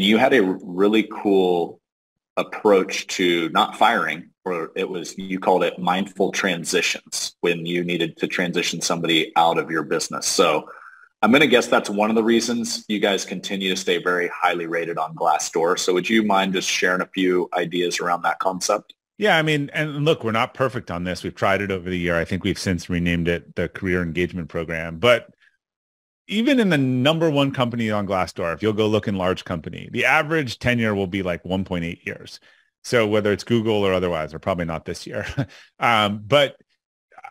you had a really cool approach to not firing, or you called it mindful transitions when you needed to transition somebody out of your business. So I'm going to guess that's one of the reasons you guys continue to stay very highly rated on Glassdoor. So would you mind just sharing a few ideas around that concept? Yeah, I mean, and look, we're not perfect on this. We've tried it over the year. I think we've since renamed it the Career Engagement Program. But even in the number one company on Glassdoor, if you'll go look in large company, the average tenure will be like 1.8 years. So whether it's Google or otherwise, or probably not this year. But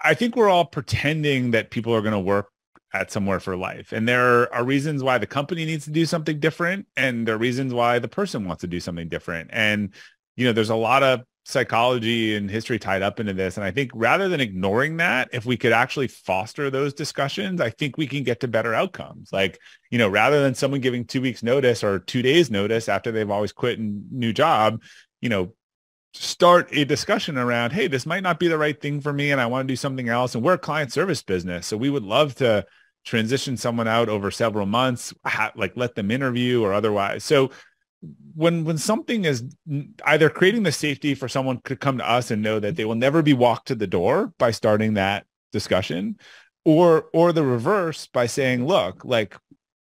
I think we're all pretending that people are going to work at somewhere for life. And there are reasons why the company needs to do something different. And there are reasons why the person wants to do something different. And, there's a lot of psychology and history tied up into this. And I think rather than ignoring that, if we could actually foster those discussions, I think we can get to better outcomes. Like, rather than someone giving 2 weeks notice or 2 days notice after they've always quit a new job, start a discussion around, hey, this might not be the right thing for me and I want to do something else. And we're a client service business. So we would love to transition someone out over several months, like let them interview or otherwise. So when something is either creating the safety for someone to come to us and know that they will never be walked to the door by starting that discussion, or the reverse by saying, look, like,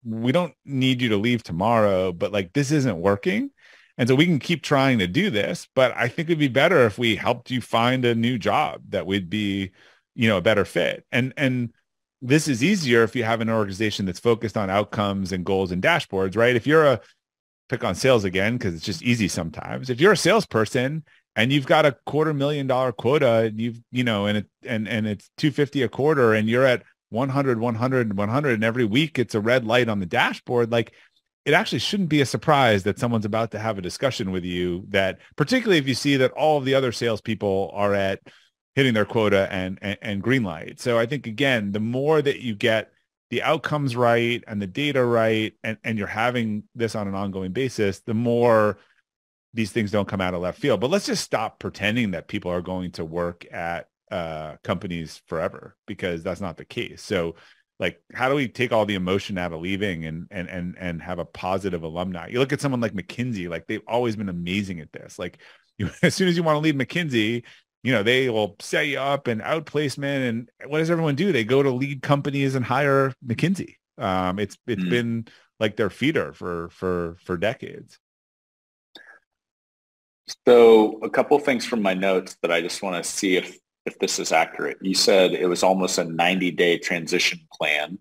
we don't need you to leave tomorrow, but like, this isn't working. And so we can keep trying to do this, but I think it'd be better if we helped you find a new job that would be, a better fit. And this is easier if you have an organization that's focused on outcomes and goals and dashboards, right? If you're pick on sales again, because it's just easy sometimes. If you're a salesperson and you've got a $250,000 quota, and it's 250 a quarter, and you're at 100, 100, 100, and every week it's a red light on the dashboard, like, it actually shouldn't be a surprise that someone's about to have a discussion with you, that particularly if you see that all of the other salespeople are at hitting their quota and green light. So I think, again, the more that you get the outcomes right and the data right, and you're having this on an ongoing basis, the more these things don't come out of left field. But let's just stop pretending that people are going to work at companies forever, because that's not the case. So, like, how do we take all the emotion out of leaving and have a positive alumni? You look at someone like McKinsey, like, they've always been amazing at this. Like, as soon as you want to leave McKinsey, they will set you up and outplacement. And what does everyone do? They go to lead companies and hire McKinsey. It's been like their feeder for decades. So a couple of things from my notes that I just want to see if this is accurate. You said it was almost a 90-day transition plan.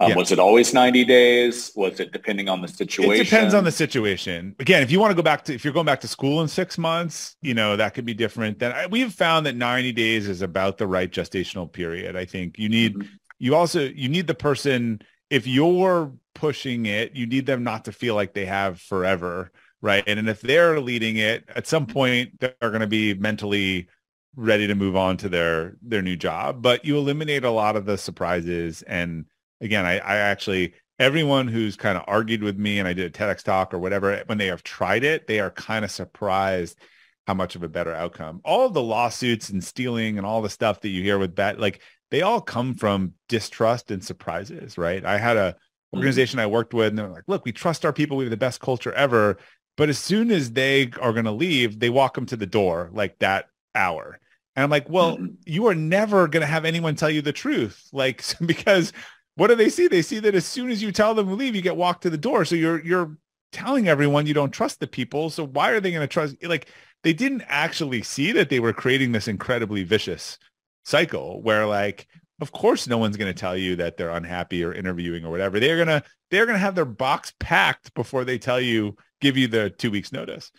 Yeah. Was it always 90 days? Was it depending on the situation? It depends on the situation. Again, if you're going back to school in 6 months, that could be different. Then we've found that 90 days is about the right gestational period. I think you need the person, if you're pushing it, you need them not to feel like they have forever, right? And if they're leading it, at some point they're going to be mentally ready to move on to their new job. But you eliminate a lot of the surprises. And again, I actually, everyone who's kind of argued with me, and I did a TEDx talk or whatever, when they have tried it, they are kind of surprised how much of a better outcome. All of the lawsuits and stealing and all the stuff that you hear with that, like, they all come from distrust and surprises, right? I had a organization I worked with, and they're like, look, we trust our people. We have the best culture ever. But as soon as they are going to leave, they walk them to the door like that hour. And I'm like, well, you are never going to have anyone tell you the truth. Like, because what do they see? They see that as soon as you tell them to leave, you get walked to the door. So you're telling everyone you don't trust the people. So why are they going to trust? Like, they didn't actually see that they were creating this incredibly vicious cycle where, like, of course, no one's going to tell you that they're unhappy or interviewing or whatever. They're going to have their box packed before they give you the 2 weeks notice.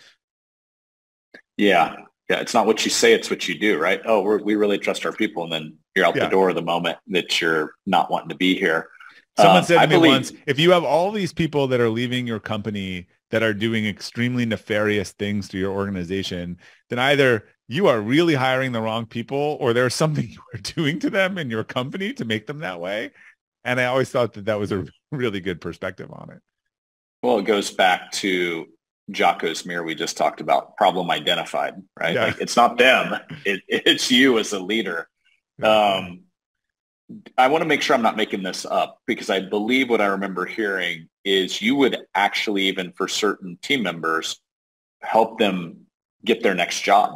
Yeah. Yeah, it's not what you say, it's what you do, right? Oh, we really trust our people. And then you're out the door the moment that you're not wanting to be here. Someone said to me once, if you have all these people that are leaving your company that are doing extremely nefarious things to your organization, then either you are really hiring the wrong people, or there's something you are doing to them in your company to make them that way. And I always thought that was a really good perspective on it. Well, it goes back to Jocko's mirror we just talked about, problem identified, right? Yeah. Like, it's not them, it's you as a leader. I want to make sure I'm not making this up because I believe what I remember hearing is you would actually, even for certain team members, help them get their next job.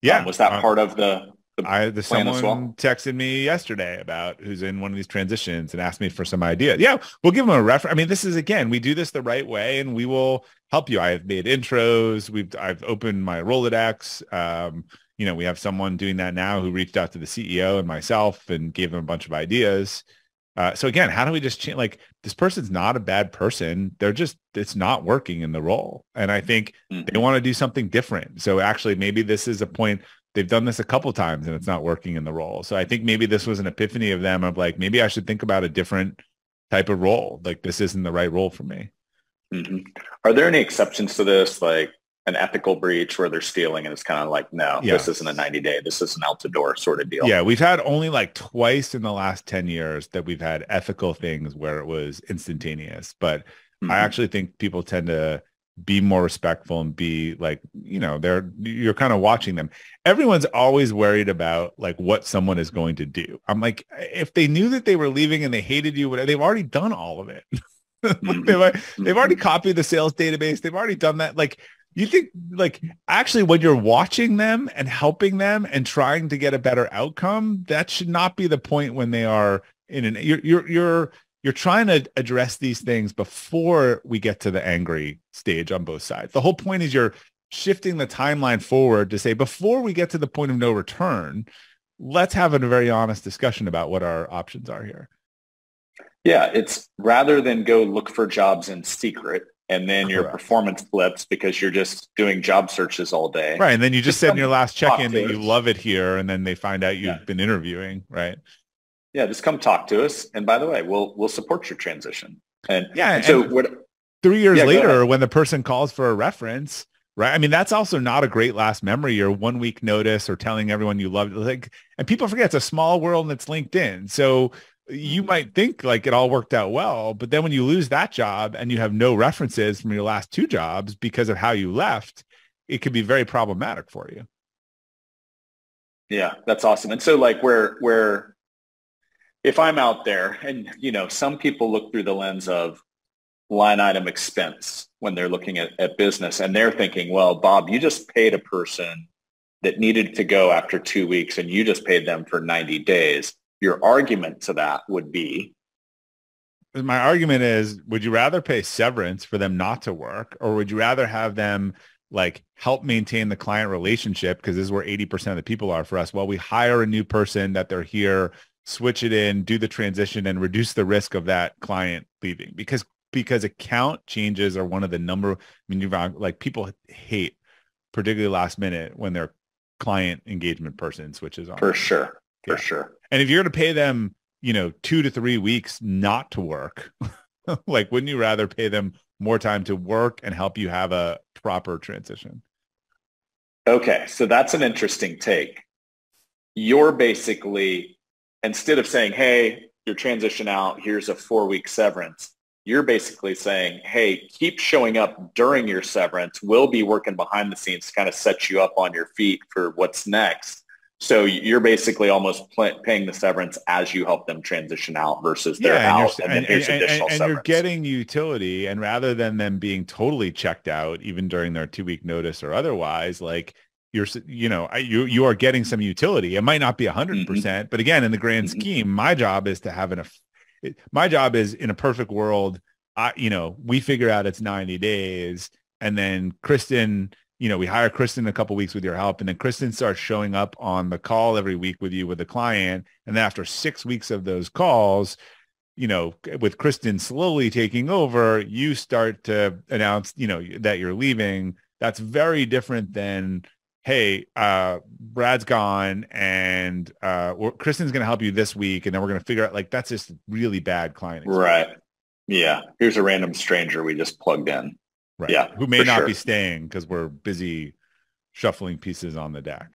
Yeah. Was that part of the plan as Someone well? texted me yesterday about who's in one of these transitions and asked me for some idea. Yeah, we'll give them a reference. I mean, this is, again, we do this the right way and we will help you. I've made intros. I've opened my Rolodex. We have someone doing that now who reached out to the CEO and myself and gave them a bunch of ideas. So again, how do we just change? Like, this person's not a bad person. It's not working in the role. And I think they want to do something different. So actually, maybe this is a point. They've done this a couple times and it's not working in the role. So I think maybe this was an epiphany of them of like, maybe I should think about a different type of role. Like, this isn't the right role for me. Mm-hmm. Are there any exceptions to this, like an ethical breach where they're stealing and it's kind of like, no, this isn't a 90-day, this is an out the door sort of deal? Yeah, we've had only like twice in the last 10 years that we've had ethical things where it was instantaneous. But I actually think people tend to be more respectful and be like, you're kind of watching them. Everyone's always worried about like what someone is going to do. I'm like, if they knew that they were leaving and they hated you, they've already done all of it. They've already copied the sales database. They've already done that. Like, you think, like, actually when you're watching them and helping them and trying to get a better outcome, that should not be the point when they are you're trying to address these things before we get to the angry stage on both sides. The whole point is you're shifting the timeline forward to say, before we get to the point of no return, let's have a very honest discussion about what our options are here. Yeah, it's rather than go look for jobs in secret and then your performance flips because you're just doing job searches all day. Right. And then you just said in your last check-in that you love it here, and then they find out you've been interviewing, right? Yeah, just come talk to us. And by the way, we'll support your transition. And so 3 years later, when the person calls for a reference, right? I mean, that's also not a great last memory or 1 week notice or telling everyone you love it. Like, and people forget it's a small world and it's LinkedIn. So you might think like it all worked out well, but then when you lose that job and you have no references from your last two jobs because of how you left, it could be very problematic for you. Yeah, that's awesome. And so like where if I'm out there and, some people look through the lens of line item expense when they're looking at business and they're thinking, well, Bob, you just paid a person that needed to go after 2 weeks and you just paid them for 90 days. Your argument to that would be? My argument is, would you rather pay severance for them not to work, or would you rather have them like help maintain the client relationship? Because this is where 80% of the people are for us. Well, we hire a new person that they're here, switch it in, do the transition, and reduce the risk of that client leaving. Because account changes are one of the like, people hate, particularly last minute, when their client engagement person switches on. For sure. For sure. And if you're going to pay them, 2 to 3 weeks not to work, like, wouldn't you rather pay them more time to work and help you have a proper transition? Okay. So that's an interesting take. You're basically, instead of saying, hey, your transition out, here's a 4-week severance, you're basically saying, hey, keep showing up during your severance. We'll be working behind the scenes to kind of set you up on your feet for what's next. So you're basically almost paying the severance as you help them transition out versus they're out, and then here's additional severance. And you're getting utility, and rather than them being totally checked out, even during their 2-week notice or otherwise, like, you are getting some utility. It might not be 100%, but again, in the grand scheme, my job is to have my job is, in a perfect world, we figure out it's 90 days, and then Kristen, we hire Kristen a couple weeks with your help, and then Kristen starts showing up on the call every week with you with the client. And then after 6 weeks of those calls, with Kristen slowly taking over, you start to announce, that you're leaving. That's very different than, hey, Brad's gone and Kristen's going to help you this week, and then we're going to figure out, like, that's just really bad client experience. Right. Yeah. Here's a random stranger we just plugged in. Right. Yeah. Who may not be staying because we're busy shuffling pieces on the deck.